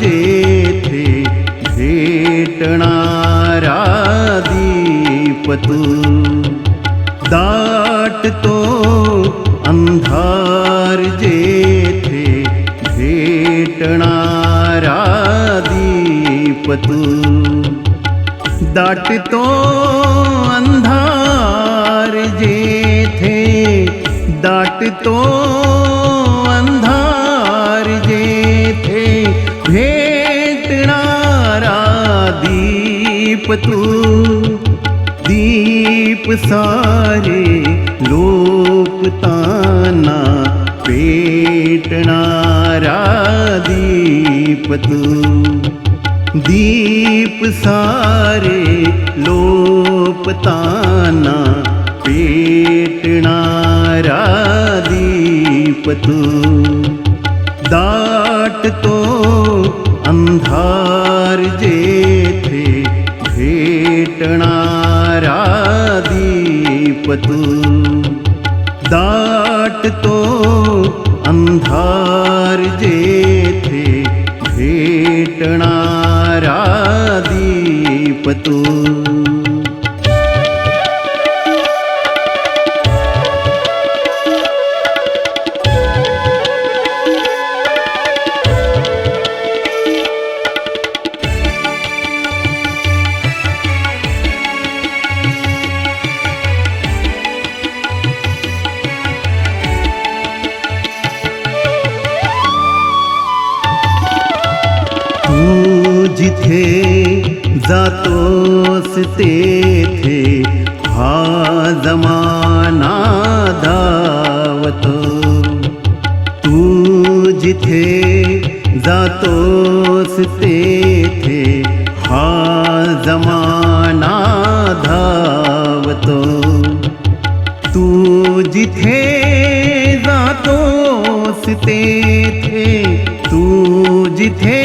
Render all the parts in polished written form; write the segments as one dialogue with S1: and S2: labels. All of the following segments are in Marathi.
S1: जेथे भेटणारा दीप तू, दाटतो अंधार जेथे भेटणारा दीप तू, दाटतो अंधार जेथे, दाटतो अंधार जेथे भेटणारा दीप तू, दीप सारे लोकताना पेटणारा दीप तू, दीप सारे लोपताना पेटणारा दीप तू, दाटतो अंधार जेथे भेटणारा दीप तू, दाटतो अंधार जेथे भेटणारा दीप तू. तू जिथे जातोस तेथे हा जमाना धावतो, तू जिथे जातोस तेथे हा जमाना धावतो, तू जिथे जातोस तेथे, तू जिथे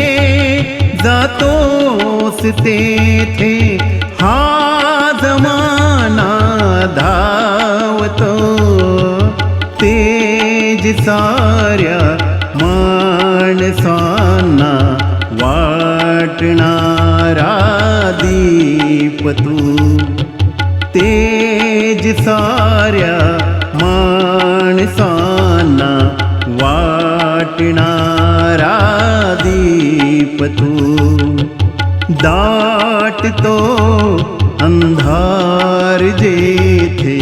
S1: जातोस तेथे हा जमाना धावतो, तेज साऱ्या माणसांना वाटणारा दीप तू, तेज साऱ्या माणसांना वाटणारा दीप तू, दाटतो अंधार जेथे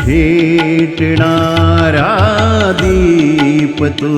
S1: भेटणारा दीप तू.